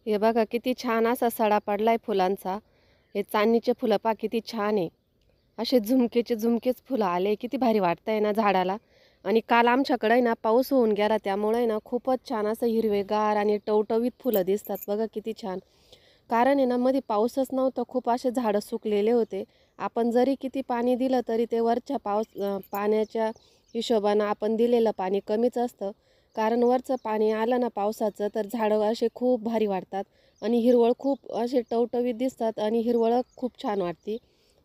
हे बघा किती छान असा सडा पडलाय फुलांचा। हे चांदणीचे फुलं पहा किती छान आहे। असे झुमकेचे झुमकेच फुलं आले, किती भारी वाटतंय ना झाडाला। आणि काल आमच्याकडे ना पाऊस होऊन गेला, त्यामुळे ना खूपच छान असं हिरवेगार आणि टवटवीत फुलं दिसतात बघा किती छान। कारण आहे ना मध्ये पाऊसच नव्हता, खूप असे झाडं सुकलेले होते। आपण जरी किती पाणी दिलं तरी ते वरच्या पाण्याच्या हिशोबानं आपण दिलेलं पाणी कमीच असतं। कारण वरचं पाणी आलं ना पावसाचं तर झाडं असे खूप भारी वाटतात आणि हिरवळ खूप असे टवटवीत दिसतात आणि हिरवळ खूप छान वाटते।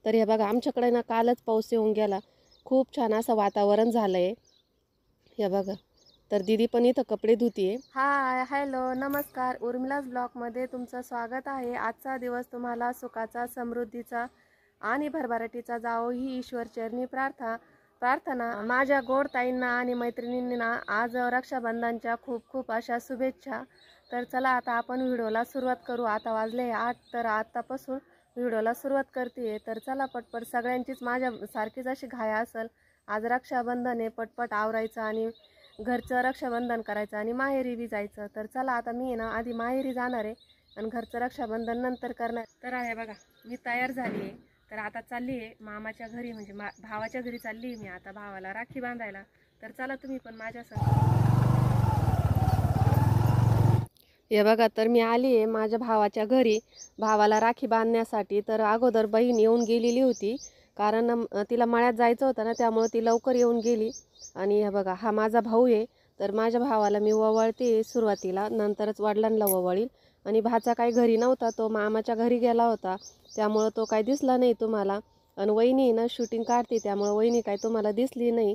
तर हे बघा आमच्याकडे ना कालच पाऊस येऊन गेला, खूप छान असं वातावरण झालंय। हे बघा, तर दीदी पण इथं कपडे धुतीये। हाय हॅलो नमस्कार, उर्मिलाज ब्लॉगमध्ये तुमचं स्वागत आहे। आजचा दिवस तुम्हाला सुखाचा, समृद्धीचा आणि भरभराटीचा जावो ही ईश्वर चरणी प्रार्थना। माझ्या गोड ताईंना आणि मैत्रिणींना आज रक्षाबंधनच्या खूप खूप अशा शुभेच्छा। तर चला आता आपण व्हिडिओला सुरुवात करू। आता वाजले 8, तर आतापासून व्हिडिओला सुरुवात करते। तर चला पटपट, सगळ्यांचीच माझ्या सारखीच अशी घाई असेल। आज रक्षाबंधन आहे, पटपट आवरायचं आणि घरचं रक्षाबंधन करायचं आणि माहेरी बी जायचं। तर चला आता मी ना आधी माहेरी जाणार आहे आणि घरचं रक्षाबंधन नंतर करणार। तर आहे बघा मी तयार झाली आहे, तर आता चालली आहे मामाच्या घरी, म्हणजे भावाच्या घरी चालली आहे मी आता भावाला राखी बांधायला। तर चला तुम्ही पण माझ्यासंग। हे बघा, तर मी आली आहे माझ्या भावाच्या घरी भावाला राखी बांधण्यासाठी। तर अगोदर बहीण येऊन गेलेली होती, कारण तिला मळ्यात जायचं होतं ना, त्यामुळे ती लवकर येऊन गेली। आणि हे बघा हा माझा भाऊ आहे, तर माझ्या भावाला मी ओवाळते सुरुवातीला, नंतरच वडिलांना ओवाळील। आणि भाचा काही घरी नव्हता, तो मामाच्या घरी गेला होता, त्यामुळं तो काही दिसला नाही तुम्हाला। आणि वहिनी ना शूटिंग काढते, त्यामुळं वहिनी काही तुम्हाला दिसली नाही।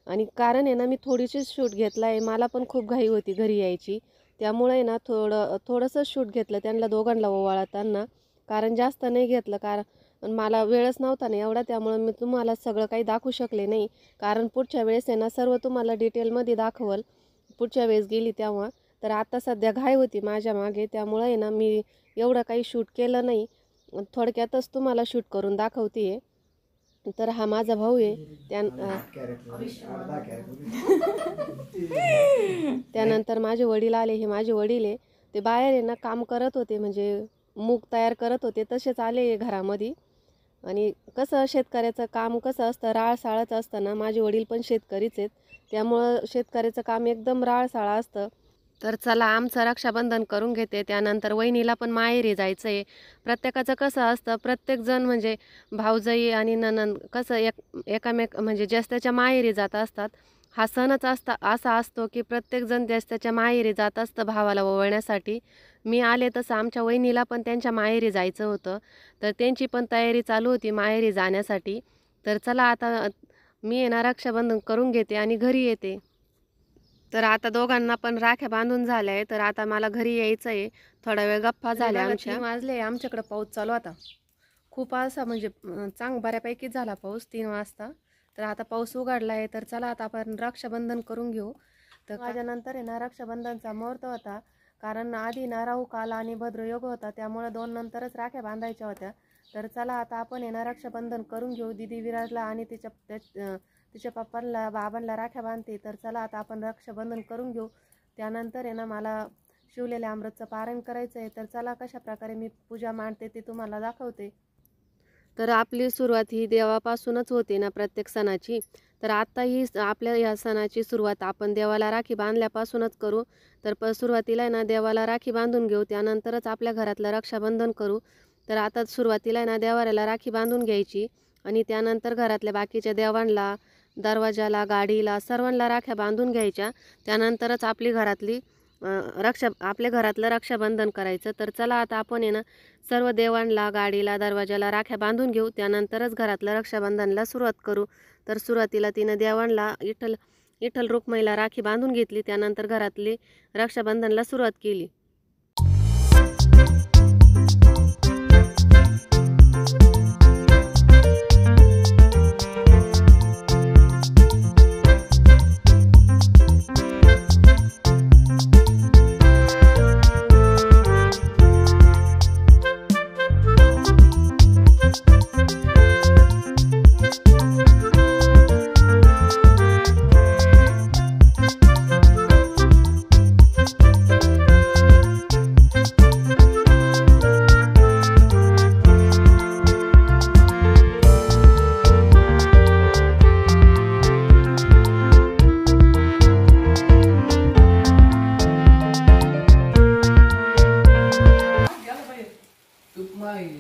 आणि कारण आहे ना मी थोडीशीच शूट घेतला आहे, मला पण खूप घाई होती घरी यायची, त्यामुळे ना थोडंसं शूट घेतलं त्यांना दोघांना ओवाळताना, कारण जास्त नाही घेतलं, कारण मला वेळच नव्हता ना एवढा, त्यामुळे मी तुम्हाला सगळं काही दाखवू शकले नाही। कारण पुढच्या वेळेस आहे ना सर्व तुम्हाला डिटेलमध्ये दाखवल, पुढच्या वेळेस गेली तेव्हा। तर आता सध्या घाई होती माझ्या मागे, त्यामुळे आहे ना मी एवढं काही शूट केलं नाही, थोडक्यातच तुम्हाला शूट करून दाखवते। तर हा माझा भाऊ आहे, त्यानंतर माझे वडील आले। हे माझे वडील आहे, ते बाहेर आहे ना काम करत होते, म्हणजे मूग तयार करत होते, तसेच आले घरामध्ये। आणि कसं शेतकऱ्याचं काम कसं असतं, राळसाळच असतं ना, माझे वडील पण शेतकरीच आहेत, त्यामुळं शेतकऱ्याचं काम एकदम राळसाळा असतं। तर चला आमचं रक्षाबंधन करून घेते, त्यानंतर वहिनीला पण माहेरी जायचं आहे। प्रत्येकाचं कसं असतं, प्रत्येकजण म्हणजे भाऊजाई आणि नणंद कसं एकामेक म्हणजे ज्येष्ठाच्या माहेरी जात असतात। हा सणच असा असतो की प्रत्येकजण ज्येष्ठाच्या माहेरी जात असतं भावाला ओवाळण्यासाठी। मी आले तसं आमच्या वहिनीला पण त्यांच्या माहेरी जायचं होतं, तर त्यांची पण तयारी चालू होती माहेरी जाण्यासाठी। तर चला आता मी येणार रक्षाबंधन करून घेते आणि घरी येते। तर आता दोघांना पण राख्या बांधून झाल्या आहे, तर आता मला घरी यायचं आहे। थोडा वेळ गप्पा झाल्या आमच्या। 3 वाजले, आमच्याकडे पाऊस चालू आता खूप असा, म्हणजे बऱ्यापैकी झाला पाऊस 3 वाजता। तर आता पाऊस उघडला आहे, तर चला आता आपण रक्षाबंधन करून घेऊ। तर माझ्यानंतर आहे ना रक्षाबंधनचा मुहूर्त होता, कारण आधी ना राहू काल आणि भद्रयोग होता, त्यामुळे 2 नंतरच राख्या बांधायच्या होत्या। तर चला आता आपण आहे ना रक्षाबंधन करून घेऊ। दीदी विराजला आणि तिच्या पप्पांना बाबांना राख्या बांधते। तर चला आता आपण रक्षाबंधन करून घेऊ। त्यानंतर आहे ना मला शिवलेल्या अमृतचं पारायण करायचं आहे, तर चला कशा प्रकारे मी पूजा मांडते ते तुम्हाला दाखवते। तर आपली सुरुवात ही देवापासूनच होते ना प्रत्येक सणाची। तर आता ही आपल्या या सणाची सुरुवात आपण देवाला राखी बांधल्यापासूनच करू। तर सुरुवातीला आहे ना देवाला राखी बांधून घेऊ, त्यानंतरच आपल्या घरातलं रक्षाबंधन करू। तर आता सुरुवातीला आहे ना देवाऱ्याला राखी बांधून घ्यायची आणि त्यानंतर घरातल्या बाकीच्या देवांना, दरवाजाला, गाडीला, सर्वांना राख्या बांधून घ्यायच्या। त्यानंतरच आपल्या घरातलं रक्षाबंधन करायचं। तर चला आता आपण आहे ना सर्व देवांना, गाडीला, दरवाजाला राख्या बांधून घेऊ, त्यानंतरच घरातलं रक्षाबंधनला सुरुवात करू। तर सुरुवातीला तिनं देवांना विठ्ठल रुक्माईला राखी बांधून घेतली, त्यानंतर घरातली रक्षाबंधनला सुरुवात केली।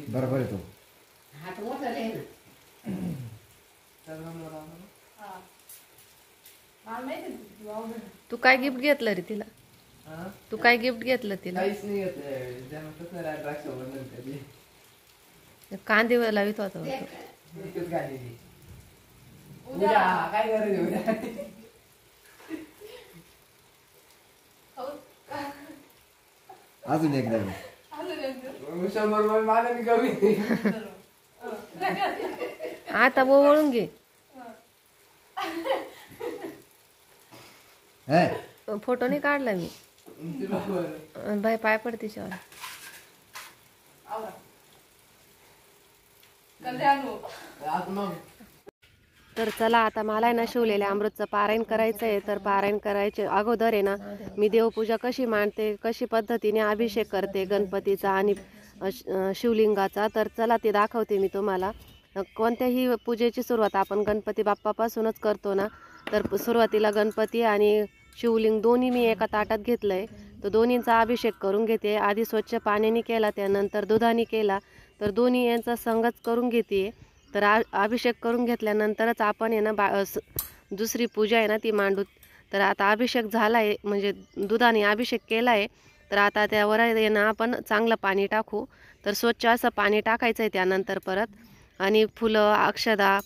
बरोबर आहे तो. हात मोठा आहे ना. तू काय गिफ्ट घेतलं रे तिला? तू काय गिफ्ट घेतलं तिला? काहीच नाही घेतलं रक्षाबंधन कधी कांदे लावित होता तो. एकच घालेली. उद्या काय गरज उद्या अजून एकदा शंभर मला मी कमी आता वळून घे. फोटो नाही काढला मी. बाय पाय पडते शिवाय. तर चला आता मला आहे ना शिवलेल्या अमृतचं पारायण करायचं आहे. तर पारायण करायचे अगोदर आहे ना मी देवपूजा कशी मांडते, कशी पद्धतीने अभिषेक करते गणपतीचा आणि शिवलिंगाचा, तर चला ते दाखवते मी तुम्हाला. कोणत्याही पूजेची सुरुवात आपण गणपती बाप्पापासूनच करतो ना. तर सुरुवातीला गणपती आणि शिवलिंग दोन्ही मी एका ताटात घेतलं आहे. तर दोन्हींचा अभिषेक करून घेते. आधी स्वच्छ पाण्याने केला, त्यानंतर दुधाने केला. तर दोन्ही यांचा संगच करून घेते. तर अभिषेक करून घेतल्यानंतरच आपण आहे ना दुसरी पूजा आहे ना ती मांडू. तर आता अभिषेक झाला आहे, म्हणजे दुधाने अभिषेक केला आहे. तर आता त्यावर आहे ना आपण चांगलं पाणी टाकू. तर स्वच्छ असं पाणी टाकायचं आहे त्यानंतर परत. आणि फुलं, अक्षदा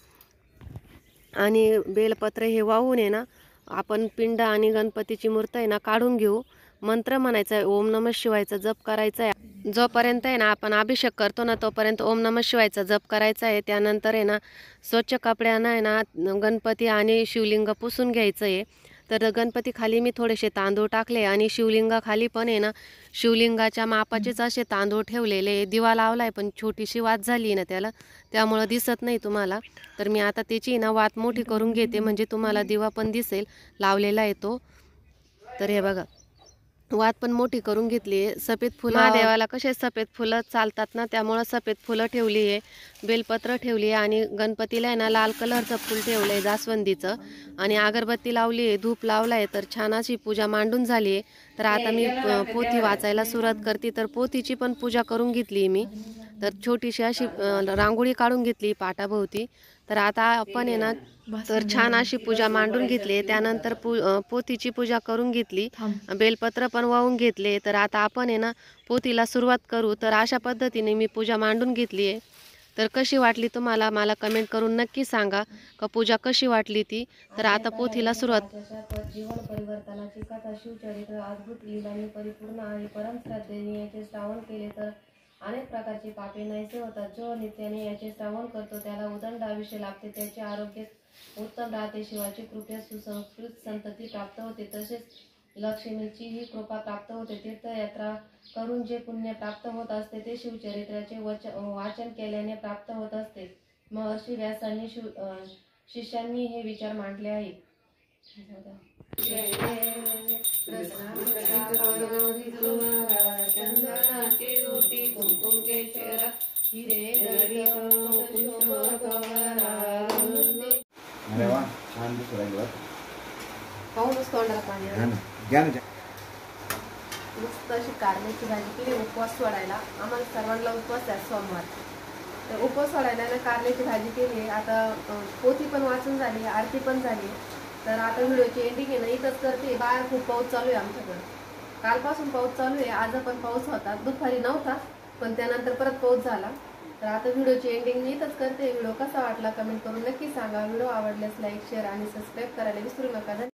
आणि बेलपत्र हे वाहून आहे ना आपण पिंड आणि गणपतीची मूर्त आहे ना काढून घेऊ. मंत्र म्हणायचा आहे, ओम नमः शिवायचा जप करायचा आहे. जोपर्यंत आहे ना आपण अभिषेक करतो ना तोपर्यंत ओम नमः शिवायचा जप करायचा आहे. त्यानंतर आहे ना स्वच्छ कपड्यानं आहे ना गणपती आणि शिवलिंग पुसून घ्यायचं आहे. तर गणपती खाली मी थोडेसे तांदूळ टाकले आणि शिवलिंगाखाली पण आहे ना शिवलिंगाच्या मापाचेच असे तांदूळ ठेवलेले. दिवा लावला आहे पण छोटीशी वात झाली ना त्याला, त्यामुळं दिसत नाही तुम्हाला. तर मी आता त्याची ना वात मोठी करून घेते, म्हणजे तुम्हाला दिवा पण दिसेल लावलेला आहे तो. तर हे बघा वात पण मोठी करून घेतली आहे. सफेद फुलं महादेवाला कसे सफेद फुलं चालतात ना, त्यामुळं सफेद फुलं ठेवली आहे, बेलपत्र ठेवली आहे आणि गणपतीला आहे ना लाल कलरचं फुल ठेवलं आहे जास्वंदीचं आणि अगरबत्ती लावली आहे, धूप लावला आहे. तर छान अशी पूजा मांडून झाली आहे. तर आता मी पोथी वाचायला सुरुवात करते. तर पोथीची पण पूजा करून घेतली मी. तर छोटीशी अशी रांगोळी काढून घेतली पाटाभोवती. तर आता आपण आहे ना तर छान अशी पूजा मांडून घेतली. त्यानंतर पोथीची पूजा करून घेतली, बेलपत्र पण वाहून घेतले. तर आता आपण आहे ना पोथीला सुरुवात करू. तर अशा पद्धतीने मी पूजा मांडून घेतली आहे. तर कशी वाटली तुम्हाला मला कमेंट करून नक्की सांगा का पूजा कशी वाटली ती. तर आता पोथीला सुरुवात. जीवन परिवर्तनाची कथा शिवचरित्र अद्भुत लीलांनी परिपूर्ण आहे. परमश्रद्धेने याचे श्रावण केले तर अनेक प्रकारचे पापे नाहीसे होतात. जो नित्याने याचे श्रावण करतो त्याला उदंड आयुष्य लाभते, त्याचे आरोग्य उत्तम राहते, शिवाची कृपा सुसंस्कृत संतती प्राप्त होते, तसेच लक्ष्मीची ही कृपा प्राप्त होते. तीर्थयात्रा करून जे पुण्य प्राप्त होत असते ते शिवचरित्राचे वाचन केल्याने प्राप्त होत असते. महर्षी व्यासांनी शिष्यांनी हे विचार मांडले आहेत. अरे वा छान दिसू राहिलं. पाहूनच तोंडाला पाणी आलं. मस्त अशी कारल्याची भाजी केली उपवास सोडायला. आम्हाला सर्वांना उपवास आहे सोमवार. तर उपवास सोडायला ना कारल्याची भाजी केली. आता पोथी पण वाचून झाली, आरती पण झाली. तर आता व्हिडिओची एंडिंग आहे ना इथंच करते. बाहेर खूप पाऊस चालू आहे आमच्याकडं. कालपासून पाऊस चालू आहे, आज पण पाऊस होता, दुपारी नव्हता पण त्यानंतर परत पाऊस झाला. तर आता व्हिडिओची एंडिंग मी इथंच करते. व्हिडिओ कसा वाटला कमेंट करून नक्की सांगा. व्हिडिओ आवडल्यास लाईक, शेअर आणि सबस्क्राईब करायला विसरू नका.